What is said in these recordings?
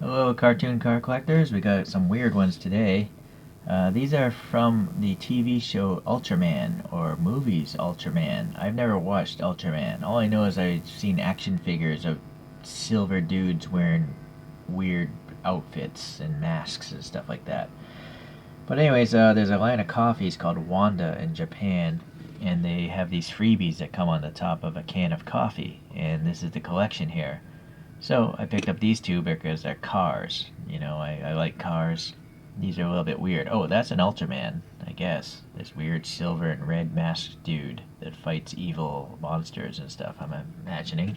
Hello, cartoon car collectors. We got some weird ones today. These are from the TV show Ultraman, or movies Ultraman. I've never watched Ultraman. All I know is I've seen action figures of silver dudes wearing weird outfits and masks and stuff like that. But anyways, there's a line of coffees called Wonda in Japan, and they have these freebies that come on the top of a can of coffee, and this is the collection here. So I picked up these two because they're cars. You know, I like cars. These are a little bit weird. Oh, that's an Ultraman, I guess. This weird silver and red masked dude that fights evil monsters and stuff, I'm imagining.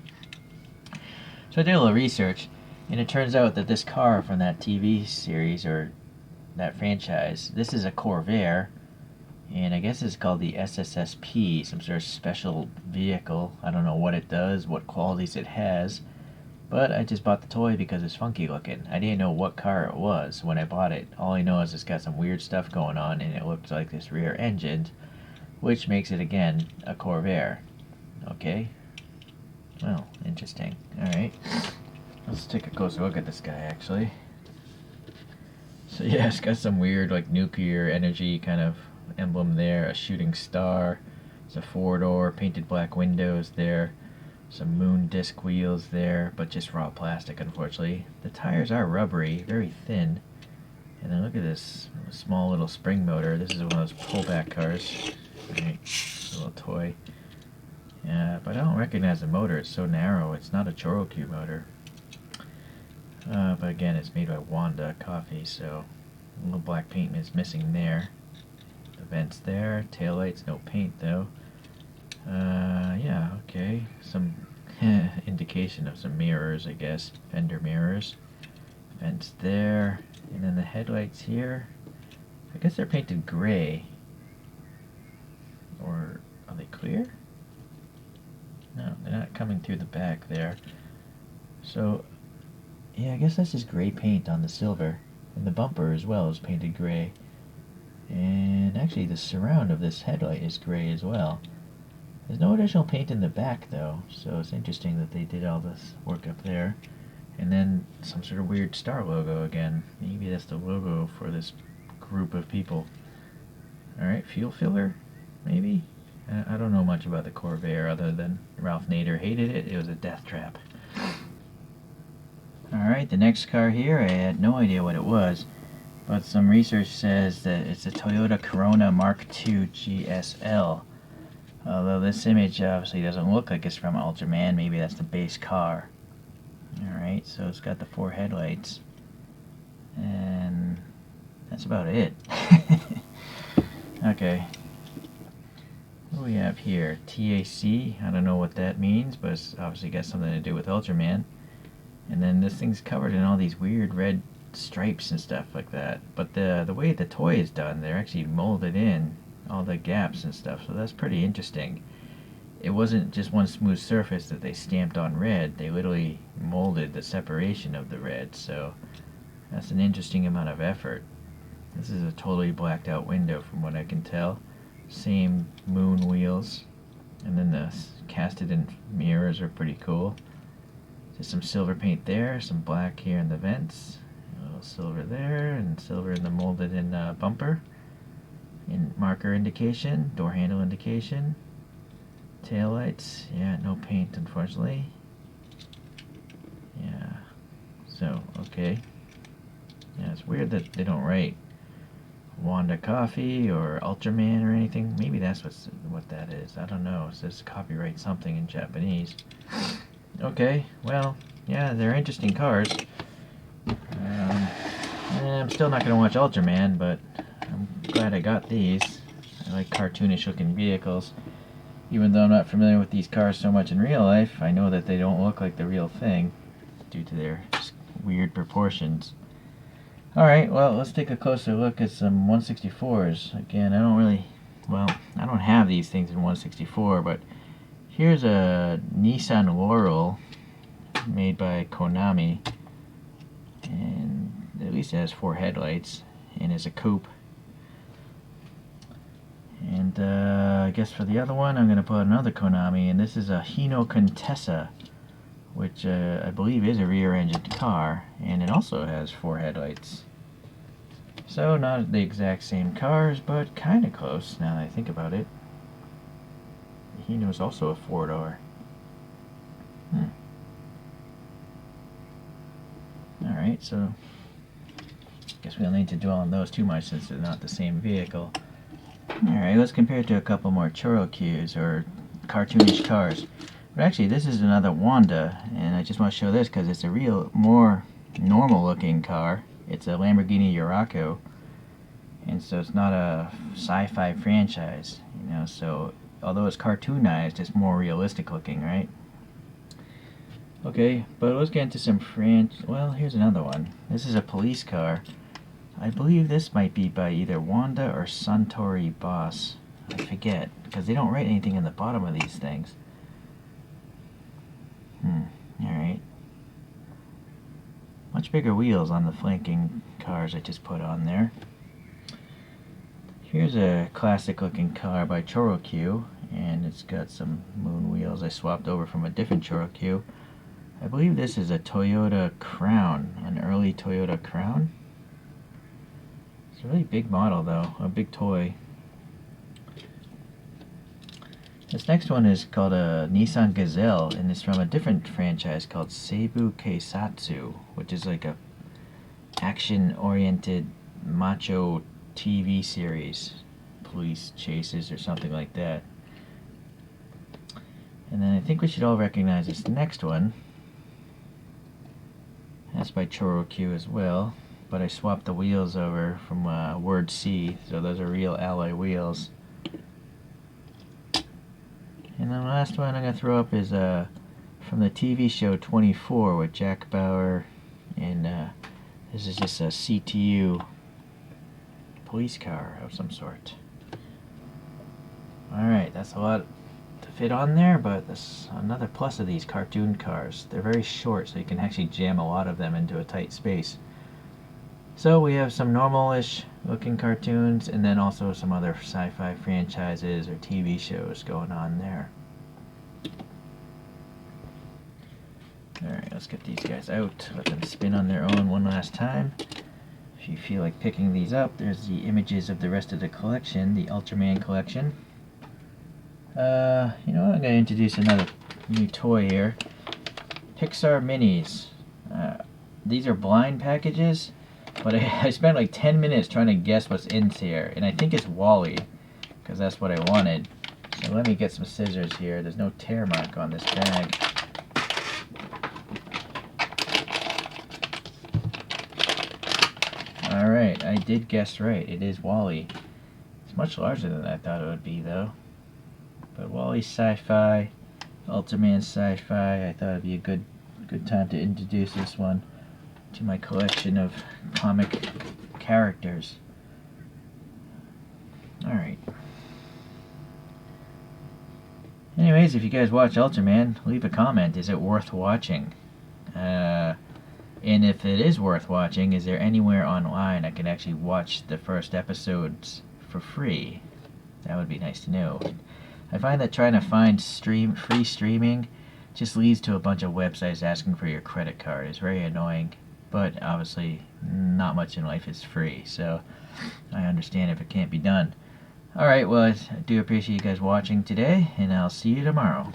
So I did a little research, and it turns out that this car from that TV series, or that franchise, this is a Corvair, and I guess it's called the SSSP, some sort of special vehicle. I don't know what it does, what qualities it has. But I just bought the toy because it's funky looking. I didn't know what car it was when I bought it. All I know is it's got some weird stuff going on, and it looks like this rear engine, which makes it, again, a Corvair. Okay? Well, interesting. Alright. Let's take a closer look at this guy, actually. So yeah, it's got some weird, like, nuclear energy kind of emblem there. A shooting star. It's a four-door, painted black windows there. Some moon disc wheels there, but just raw plastic, unfortunately. The tires are rubbery, very thin. And then look at this small little spring motor. This is one of those pullback cars. Right, a little toy. Yeah, but I don't recognize the motor. It's so narrow. It's not a choro-q motor. But again, it's made by Wonda Coffee, so a little black paint is missing there. The vents there. Taillights, no paint though. Yeah, okay. Some indication of some mirrors, I guess. Fender mirrors. Vents there. And then the headlights here. I guess they're painted gray. Or are they clear? No, they're not coming through the back there. So, yeah, I guess that's just gray paint on the silver. And the bumper as well is painted gray. And actually the surround of this headlight is gray as well. There's no additional paint in the back though, so it's interesting that they did all this work up there. And then some sort of weird star logo again. Maybe that's the logo for this group of people. Alright, fuel filler? Maybe? I don't know much about the Corvair other than Ralph Nader hated it. It was a death trap. Alright, the next car here, I had no idea what it was. But some research says that it's a Toyota Corona Mark II GSL. Although this image obviously doesn't look like it's from Ultraman, maybe that's the base car. Alright, so it's got the four headlights. And that's about it. Okay. What do we have here? TAC, I don't know what that means, but it's obviously got something to do with Ultraman. And then this thing's covered in all these weird red stripes and stuff like that. But the way the toy is done, they're actually molded in all the gaps and stuff, so that's pretty interesting. It wasn't just one smooth surface that they stamped on red, they literally molded the separation of the red, so that's an interesting amount of effort. This is a totally blacked out window from what I can tell. Same moon wheels, and then the casted in mirrors are pretty cool. Just some silver paint there, some black here in the vents, a little silver there, and silver in the molded in bumper. In marker indication, door handle indication, tail lights, yeah, no paint unfortunately. Yeah, so, okay. Yeah, it's weird that they don't write Wanda Coffee or Ultraman or anything. Maybe that's what that is. I don't know. It says copyright something in Japanese. Okay, well, yeah, they're interesting cars. I'm still not going to watch Ultraman, but I'm glad I got these. I like cartoonish looking vehicles. Even though I'm not familiar with these cars so much in real life, I know that they don't look like the real thing due to their weird proportions. Alright, well, let's take a closer look at some 164s. Again, I don't have these things in 164, but here's a Nissan Laurel made by Konami. And at least it has four headlights and is a coupe. And I guess for the other one, I'm going to put another Konami, and this is a Hino Contessa which I believe is a rear-engined car, and it also has 4 headlights. So not the exact same cars, but kind of close now that I think about it. The Hino is also a 4-door. Alright, so guess we don't need to dwell on those too much since they're not the same vehicle. Alright, let's compare it to a couple more choro-qs, or cartoonish cars. But actually, this is another Wanda, and I just want to show this because it's a real, more normal-looking car. It's a Lamborghini Huracan, and so it's not a sci-fi franchise, you know. So although it's cartoonized, it's more realistic-looking, right? Okay, but let's get into some well, here's another one. This is a police car. I believe this might be by either Wanda or Suntory Boss. I forget, because they don't write anything in the bottom of these things. Alright. Much bigger wheels on the flanking cars I just put on there. Here's a classic looking car by choro-q, and it's got some moon wheels I swapped over from a different choro-q. I believe this is a Toyota Crown, an early Toyota Crown. It's a really big model though, a big toy. This next one is called a Nissan Gazelle, and it's from a different franchise called Seibu Keisatsu, which is like a action-oriented macho TV series, police chases or something like that. And then I think we should all recognize this next one. That's by choro-q as well, but I swapped the wheels over from word C, so those are real alloy wheels. And then the last one I'm going to throw up is from the TV show 24 with Jack Bauer, and this is just a CTU police car of some sort. Alright, that's a lot to fit on there, but that's another plus of these cartoon cars. They're very short, so you can actually jam a lot of them into a tight space. So we have some normal-ish looking cartoons, and then also some other sci-fi franchises or TV shows going on there. Alright, let's get these guys out, let them spin on their own one last time. If you feel like picking these up, there's the images of the rest of the collection, the Ultraman collection. You know what, I'm going to introduce another new toy here. Pixar Minis. These are blind packages, but I spent like 10 minutes trying to guess what's in here, and I think it's Wall-E, because that's what I wanted. So let me get some scissors here. There's no tear mark on this bag. Alright, I did guess right. It is Wall-E. It's much larger than I thought it would be, though. But Wall-E sci-fi, Ultraman sci-fi, I thought it'd be a good time to introduce this one to my collection of comic characters. Alright. Anyways, if you guys watch Ultraman, leave a comment. Is it worth watching? And if it is worth watching, is there anywhere online I can actually watch the first episodes for free? That would be nice to know. I find that trying to find free streaming just leads to a bunch of websites asking for your credit card. It's very annoying, but obviously not much in life is free, so I understand if it can't be done. Alright, well, I do appreciate you guys watching today, and I'll see you tomorrow.